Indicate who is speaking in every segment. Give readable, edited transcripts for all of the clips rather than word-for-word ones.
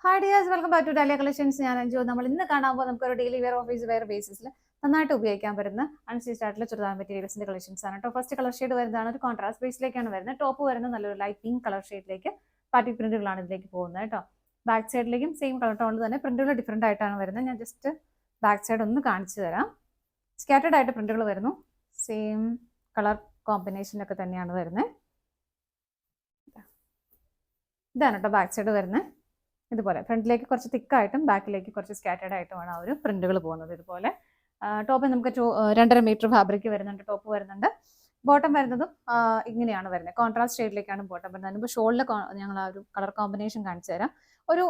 Speaker 1: Hi dears, welcome back to dahlia collections. ഞാൻ അഞ്ജു. നമ്മൾ ഇന്ന് കാണാൻ പോകുമ്പോൾ നമുക്കൊരു ഡെയിലി വെയർ ഓഫീസ് വെയർ ബേസിസിൽ നന്നായിട്ട് ഉപയോഗിക്കാൻ പറ്റുന്ന അൺസ്റ്റിച്ച് ആയിട്ടുള്ള ചുരിദാർ മെറ്റീരിയൽസിന്റെ കളക്ഷൻസ് ആണ് കേട്ടോ. ഫസ്റ്റ് കളർ ഷെയ്ഡ് വരുന്നതാണ് ഒരു കോൺട്രാസ്റ്റ് ബേസിലേക്കാണ് വരുന്നത്. ടോപ്പ് വരുന്നത് നല്ലൊരു ലൈറ്റ് പിങ്ക് കളർ ഷെയ്ഡിലേക്ക് പാർട്ടി പ്രിന്റുകളാണ് ഇതിലേക്ക് പോകുന്നത് കേട്ടോ. ബാക്ക് സൈഡിലേക്കും സെയിം കളർ ടോണിൽ തന്നെ പ്രിന്റുകൾ ഡിഫറെന്റ് ആയിട്ടാണ് വരുന്നത്. ഞാൻ ജസ്റ്റ് ബാക്ക് സൈഡ് ഒന്ന് കാണിച്ചു തരാം. സ്കാറ്റേഡ് ആയിട്ട് പ്രിന്റുകൾ വരുന്നു. സെയിം കളർ കോമ്പിനേഷനൊക്കെ തന്നെയാണ് വരുന്നത്. ഇതാണ് കേട്ടോ ബാക്ക് സൈഡ് വരുന്നത്. ഇതുപോലെ ഫ്രണ്ടിലേക്ക് കുറച്ച് തിക്കായിട്ടും ബാക്കിലേക്ക് കുറച്ച് സ്കാറ്റേഡ് ആയിട്ടുമാണ് ആ ഒരു പ്രിന്റുകൾ പോകുന്നത്. ഇതുപോലെ ടോപ്പ് നമുക്ക് 2.5 മീറ്റർ ഫാബ്രിക് വരുന്നുണ്ട്. ടോപ്പ് വരുന്നുണ്ട്. ബോട്ടം വരുന്നതും ഇങ്ങനെയാണ് വരുന്നത്. കോൺട്രാസ്റ്റ് ഷെയ്ഡിലേക്കാണ് ബോട്ടം വരുന്നത്. അതിന് ഷോളിൽ ഞങ്ങൾ ആ ഒരു കളർ കോമ്പിനേഷൻ കാണിച്ചു തരാം. ഒരു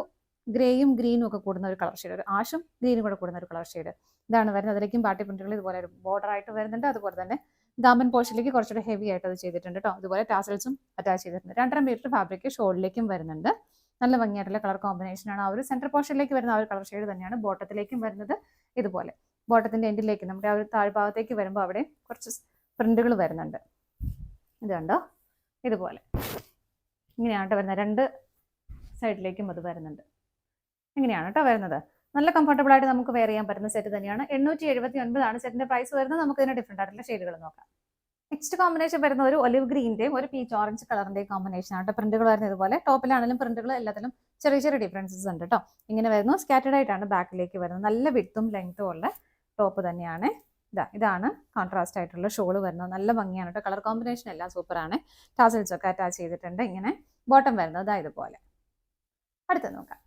Speaker 1: ഗ്രേയും ഗ്രീനും ഒക്കെ കൂടുന്ന ഒരു കളർ ഷെയ്ഡ്, ഒരു ആഷും ഗ്രീനും കൂടെ കൂടുന്ന ഒരു കളർ ഷെയ്ഡ് ഇതാണ് വരുന്നത്. അതിലേക്കും പാർട്ടി പ്രിന്റുകൾ ഇതുപോലെ ഒരു ബോർഡർ ആയിട്ട് വരുന്നുണ്ട്. അതുപോലെ തന്നെ ഗാമൻ പോർഷനിലേക്ക് കുറച്ചുകൂടെ ഹെവി ആയിട്ട് അത് ചെയ്തിട്ടുണ്ട് കേട്ടോ. അതുപോലെ ടാസൽസും അറ്റാച്ച് ചെയ്തിട്ടുണ്ട്. 2.5 മീറ്റർ ഫാബ്രിക് ഷോളിലേക്കും വരുന്നുണ്ട്. നല്ല ഭംഗിയായിട്ടുള്ള കളർ കോമ്പിനേഷൻ ആണ്. ആ ഒരു സെന്റർ പോർഷനിലേക്ക് വരുന്ന ആ ഒരു കളർ ഷെയ്ഡ് തന്നെയാണ് ബോട്ടത്തിലേക്കും വരുന്നത്. ഇതുപോലെ ബോട്ടത്തിന്റെ എൻഡിലേക്ക് നമ്മുടെ ആ ഒരു താഴ്ഭാഗത്തേക്ക് വരുമ്പോൾ അവിടെ കുറച്ച് പ്രിന്റുകൾ വരുന്നുണ്ട്. ഇത് കണ്ടോ, ഇതുപോലെ ഇങ്ങനെയാണ് കേട്ടോ വരുന്നത്. 2 സൈഡിലേക്കും അത് വരുന്നുണ്ട്. ഇങ്ങനെയാണ് കേട്ടോ വരുന്നത്. നല്ല കംഫർട്ടബിൾ ആയിട്ട് നമുക്ക് വെയർ ചെയ്യാൻ പറ്റുന്ന സെറ്റ് തന്നെയാണ്. 879 സെറ്റിന്റെ പ്രൈസ് വരുന്നത്. നമുക്ക് ഇതിന് ഡിഫറെന്റ് ആയിട്ടുള്ള ഷെയ്ഡുകൾ നോക്കാം. നെക്സ്റ്റ് കോമ്പിനേഷൻ വരുന്ന ഒരു ഒലിവ് ഗ്രീന്റെയും ഒരു പീച്ച് ഓറഞ്ച് കളറിന്റെയും കോമ്പിനേഷൻ ആണ്. പ്രിന്റുകൾ വരുന്നത് ഇതുപോലെ. ടോപ്പിലാണെങ്കിലും പ്രിന്റുകൾ എല്ലാത്തിലും ചെറിയ ചെറിയ ഡിഫറൻസസ് ഉണ്ട് കേട്ടോ. ഇങ്ങനെ വരുന്നു. സ്കാറ്റേഡ് ആയിട്ടാണ് ബാക്കിലേക്ക് വരുന്നത്. നല്ല വിഡ്ത്തും ലെങ്ത്തും ഉള്ള ടോപ്പ് തന്നെയാണ്. ഇതാണ് കോൺട്രാസ്റ്റ് ആയിട്ടുള്ള ഷോള് വരുന്നത്. നല്ല ഭംഗിയാണ് കേട്ടോ. കളർ കോമ്പിനേഷൻ എല്ലാം സൂപ്പറാണ്. ടാസൽസ് ഒക്കെ അറ്റാച്ച് ചെയ്തിട്ടുണ്ട്. ഇങ്ങനെ ബോട്ടം വരുന്നത് ഇതുപോലെ. അടുത്ത് നോക്കാം.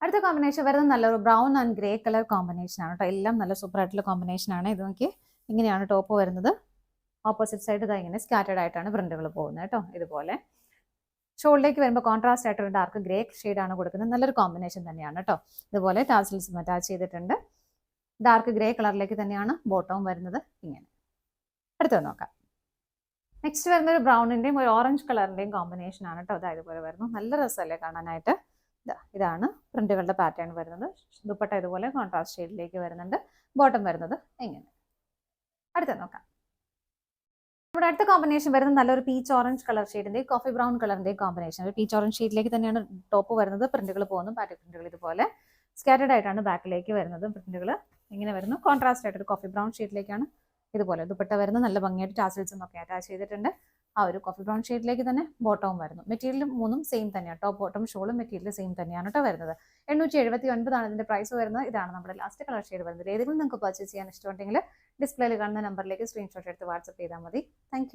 Speaker 1: അടുത്ത കോമ്പിനേഷൻ വരുന്നത് നല്ലൊരു brown and grey colour combination ആണ് കേട്ടോ. എല്ലാം നല്ല സൂപ്പർ ആയിട്ടുള്ള കോമ്പിനേഷൻ ആണ്. ഇത് നോക്കി, ഇങ്ങനെയാണ് ടോപ്പ് വരുന്നത്. ഓപ്പോസിറ്റ് സൈഡ് ഇതാ ഇങ്ങനെ സ്കാറ്റേഡ് ആയിട്ടാണ് പ്രിന്റുകൾ പോകുന്നത് കേട്ടോ. ഇതുപോലെ ഷോളിലേക്ക് വരുമ്പോൾ കോൺട്രാസ്റ്റ് ആയിട്ടൊരു ഡാർക്ക് ഗ്രേ ഷെയ്ഡാണ് കൊടുക്കുന്നത്. നല്ലൊരു കോമ്പിനേഷൻ തന്നെയാണ് കേട്ടോ. ഇതുപോലെ ടാസൽസും അറ്റാച്ച് ചെയ്തിട്ടുണ്ട്. ഡാർക്ക് ഗ്രേ കളറിലേക്ക് തന്നെയാണ് ബോട്ടവും വരുന്നത്. ഇങ്ങനെ അടുത്തത് നോക്കാം. നെക്സ്റ്റ് വരുന്ന ഒരു ബ്രൗണിന്റെയും ഒരു ഓറഞ്ച് കളറിന്റെയും കോമ്പിനേഷൻ ആണ് കേട്ടോ. അതായത് ഇതുപോലെ വരുന്നു. നല്ല രസമല്ലേ കാണാനായിട്ട്. ഇതാണ് പ്രിന്റുകളുടെ പാറ്റേൺ വരുന്നത്. ദുപ്പട്ട ഇതുപോലെ കോൺട്രാസ്റ്റ് ഷെയ്ഡിലേക്ക് വരുന്നുണ്ട്. ബോട്ടം വരുന്നത് ഇങ്ങനെ. അടുത്ത നോക്കാം. നമ്മുടെ അടുത്ത കോമ്പിനേഷൻ വരുന്നത് നല്ലൊരു പീച്ച് ഓറഞ്ച് കളർ ഷെയ്ഡിന്റെ കോഫി ബ്രൗൺ കളറിന്റെ കോമ്പിനേഷൻ. ഒരു പീച്ച് ഓറഞ്ച് ഷെയ്ഡിലേക്ക് തന്നെയാണ് ടോപ്പ് വരുന്നത്. പ്രിന്റുകൾ പോകുന്നു. പാറ്റി പ്രിന്റുകൾ ഇതുപോലെ സ്കാറ്റേഡ് ആയിട്ടാണ് ബാക്കിലേക്ക് വരുന്നത്. പ്രിന്റുകൾ ഇങ്ങനെ വരുന്നു. കോൺട്രാസ്റ്റ് ആയിട്ട് ഒരു കോഫി ബ്രൗൺ ഷെയ്ഡിലേക്കാണ് ഇതുപോലെ ദുപ്പട്ട വരുന്നത്. നല്ല ഭംഗിയായിട്ട് ടാസൽസും ഒക്കെ അറ്റാച്ച് ചെയ്തിട്ടുണ്ട്. ആ ഒരു കോഫി ബ്രൗൺ ഷെയ്ഡിലേക്ക് തന്നെ ബോട്ടവും വരുന്നു. മെറ്റീരിയലും മൂന്നും സെയിം തന്നെയാണ്. ടോപ്പ് ബോട്ടം ഷോളും മെറ്റീരിയൽ സെയിം തന്നെയാണ് കേട്ടോ വരുന്നത്. 879 ആണ് ഇതിന്റെ പ്രൈസ് വരുന്നത്. ഇതാണ് നമ്മുടെ ലാസ്റ്റ് കളർ ഷെയ്ഡ് വരുന്നത്. ഏതെങ്കിലും നിങ്ങൾക്ക് പർച്ചേസ് ചെയ്യാൻ ഇഷ്ടമുണ്ടെങ്കിൽ ഡിസ്പ്ലേയിൽ കാണുന്ന നമ്പറിലേക്ക് സ്ക്രീൻഷോട്ട് എടുത്ത് വാട്സ്ആപ്പ് ചെയ്താൽ മതി. താങ്ക്